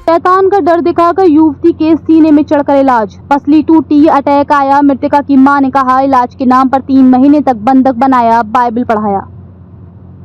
शैतान का डर दिखाकर युवती के सीने में चढ़कर इलाज, पसली टूटी, अटैक आया। मृतका की मां ने कहा, इलाज के नाम पर 3 महीने तक बंधक बनाया, बाइबल पढ़ाया।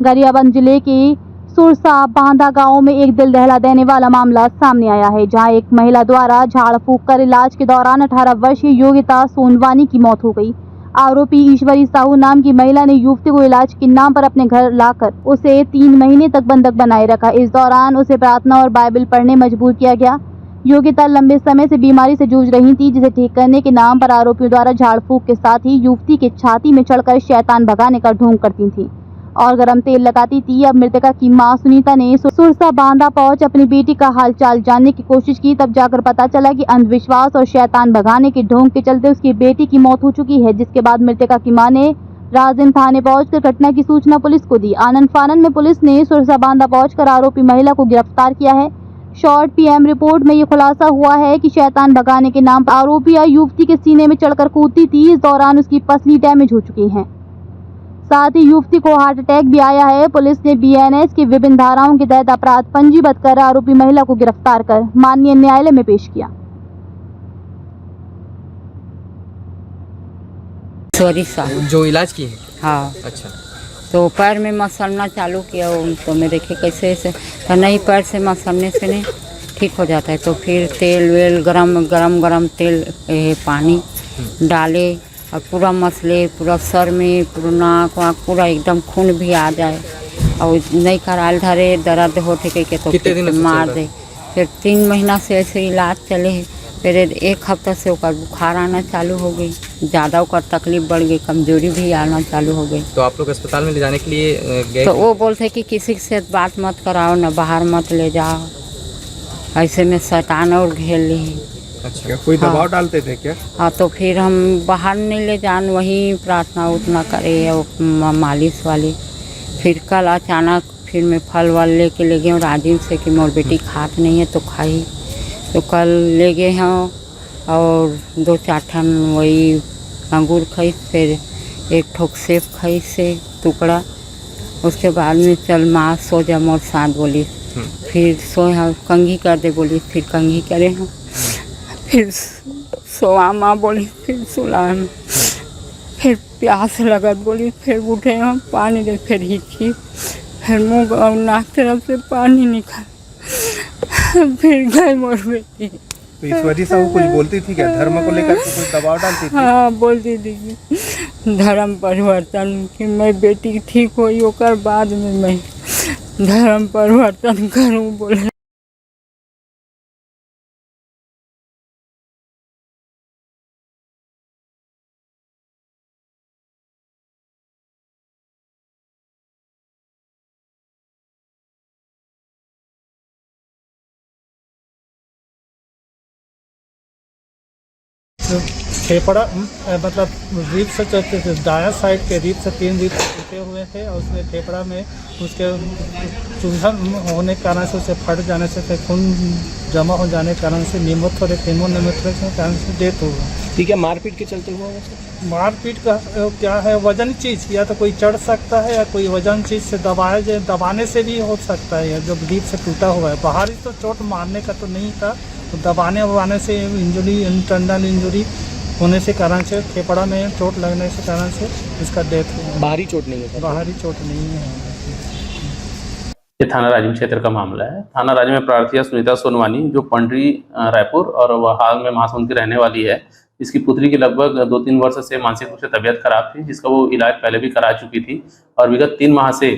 गरियाबंद जिले के सुरसा बांधा गांव में एक दिल दहला देने वाला मामला सामने आया है, जहां एक महिला द्वारा झाड़ फूंक कर इलाज के दौरान 18 वर्षीय योगिता सोनवानी की मौत हो गई। आरोपी ईश्वरी साहू नाम की महिला ने युवती को इलाज के नाम पर अपने घर लाकर उसे 3 महीने तक बंधक बनाए रखा। इस दौरान उसे प्रार्थना और बाइबल पढ़ने मजबूर किया गया। योगिता लंबे समय से बीमारी से जूझ रही थी, जिसे ठीक करने के नाम पर आरोपियों द्वारा झाड़ फूंक के साथ ही युवती के छाती में चढ़कर शैतान भगाने का ढोंग करती थी और गरम तेल लगाती थी। अब मृतका की मां सुनीता ने सुरसा बांधा पहुंच अपनी बेटी का हालचाल जानने की कोशिश की। तब जाकर पता चला कि अंधविश्वास और शैतान भगाने के ढोंग के चलते उसकी बेटी की मौत हो चुकी है। जिसके बाद मृतका की मां ने राजन थाने पहुंचकर घटना की सूचना पुलिस को दी। आनंद फानन में पुलिस ने सुरसा बांधा पहुंचकर आरोपी महिला को गिरफ्तार किया है। शॉर्ट पीएम रिपोर्ट में ये खुलासा हुआ है कि शैतान भगाने के नाम पर आरोपिया युवती के सीने में चढ़कर कूदती थी। इस दौरान उसकी पसली डैमेज हो चुकी है, साथ ही युवती को हार्ट अटैक भी आया है। पुलिस ने बीएनएस की विभिन्न धाराओं के तहत अपराध पंजीबद्ध कर आरोपी महिला को गिरफ्तार कर माननीय न्यायालय में पेश किया। ईश्वरी साहू जो इलाज की है। हाँ, अच्छा, तो पैर में मसलना चालू किया तो मैं देखे कैसे ऐसे, तो नहीं पैर से मसलने से नहीं ठीक हो जाता है। तो फिर तेल वेल गरम तेल पानी डाले और पूरा मसले, पूरा सर में, पूरा नाक वाक पूरा एकदम खून भी आ जाए और नहीं कराल धरे दर्द होते के तो कितने दिन से मार चल दे। फिर 3 महीना से ऐसे इलाज चले है। फिर 1 हफ्ता से ओकर बुखार आना चालू हो गई, ज़्यादा ओकर तकलीफ बढ़ गई, कमजोरी भी आना चालू हो गई। तो आप लोग अस्पताल में ले जाने के लिए गए? तो वो बोलते कि किसी से बात मत कराओ, ना बाहर मत ले जाओ, ऐसे में शैतान और घेर ली है। अच्छा, कोई दबाव डालते थे क्या? हाँ, तो फिर हम बाहर नहीं ले जान, वहीं प्रार्थना उतना करे और मालिश वाली। फिर कल अचानक फिर मैं फल वल लेके ले गई राजीव से कि मोर बेटी खात नहीं है तो खाई। तो कल ले गए हैं और 2-4 ठन वही अंगूर खाई, फिर 1 ठोक सेब खाई से टुकड़ा। उसके बाद में चल माँ सो जा मोर साथ बोली। फिर सोए हम, कंघी कर दे बोली, फिर कंघी करे हम। फिर सोआ माँ बोली, फिर सुला हम। फिर प्यास लगत बोली, फिर उठे हम पानी दे, फिर हिची, फिर मुँह और नाक तरफ से पानी निकल, फिर गए मोर बेटी। तो ईश्वरी साहू कुछ बोलती थी क्या? धर्म को लेकर कुछ दबाव डालती थी? हाँ, बोलती थी कि धर्म परिवर्तन, कि मैं बेटी ठीक हुई ओकर बाद में मैं धर्म परिवर्तन करूँ बोले। फेफड़ा मतलब रीढ़ से दायां साइड के रीढ़ से 3 रीढ़ टूटे हुए थे और उसमें फेफड़ा में उसके चूंधन होने के कारण से उसे फट जाने से खून जमा हो जाने के कारण से निमोनिमित्र के कारण से डेथ हो गई। ठीक है, मारपीट के चलते हुआ? मारपीट का क्या है, वजन चीज़, या तो कोई चढ़ सकता है या कोई वजन चीज़ से दबाने से भी हो सकता है। जो रीढ़ से टूटा हुआ है, बाहरी तो चोट मारने का तो नहीं था, तो दबाने से इंजरी, इंटरनल इंजरी होने से कारण से फेफड़ा में चोट लगने से कारण से इसका डेथ हुआ। बाहरी चोट नहीं है? बाहरी चोट नहीं है। ये थाना राजिम क्षेत्र का मामला है। थाना राजिम में प्रार्थी सुनीता सोनवानी, जो पंडरी रायपुर और वह हाल में महासमुंद की रहने वाली है। इसकी पुत्री की लगभग 2-3 वर्ष से मानसिक रूप से तबीयत खराब थी, जिसका वो इलाज पहले भी करा चुकी थी और विगत 3 माह से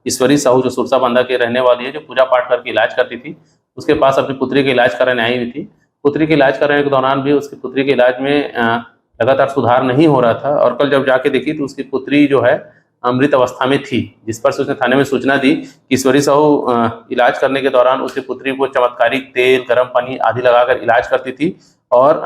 ईश्वरी साहू, जो सुरसा बांधा के रहने वाली है, जो पूजा पाठ करके इलाज करती थी, उसके पास अपनी पुत्री का इलाज कराने आई हुई थी। पुत्री के इलाज कराने के दौरान भी उसकी पुत्री के इलाज में लगातार सुधार नहीं हो रहा था और कल जब जाके देखी तो उसकी पुत्री जो है मृत अवस्था में थी, जिस पर से उसने थाने में सूचना दी कि ईश्वरी साहू इलाज करने के दौरान उसकी पुत्री को चमत्कारिक तेल, गर्म पानी आदि लगाकर इलाज करती थी और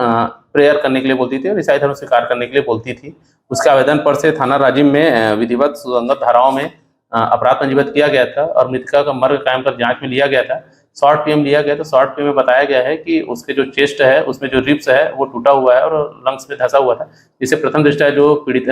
प्रेयर करने के लिए बोलती थी और ईसाई धर्म स्वीकार करने के लिए बोलती थी। उसके आवेदन पर से थाना राजिम में विधिवत सुसंगत धाराओं में अपराध पंजीबद्ध किया गया था और मृतका का मर्ग कायम कर जांच में लिया गया था। शॉर्ट पीएम लिया गया तो शॉर्ट पीएम में बताया गया है कि उसके जो चेस्ट है उसमें जो रिब्स है वो टूटा हुआ है और लंग्स में धंसा हुआ था, जिसे प्रथम दृष्टया जो पीड़ित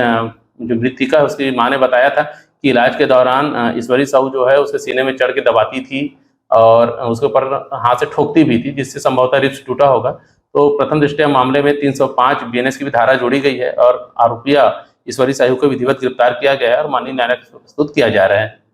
जो मृतिका उसकी मां ने बताया था कि इलाज के दौरान ईश्वरी साहू जो है उसके सीने में चढ़ के दबाती थी और उसके ऊपर हाथ से ठोकती भी थी, जिससे संभवतः रिब्स टूटा होगा। तो प्रथम दृष्टया मामले में 305 बीएनएस की भी धारा जोड़ी गई है और आरोपिया ईश्वरी साहू को विधिवत गिरफ्तार किया गया है और माननीय न्यायालय को प्रस्तुत किया जा रहा है।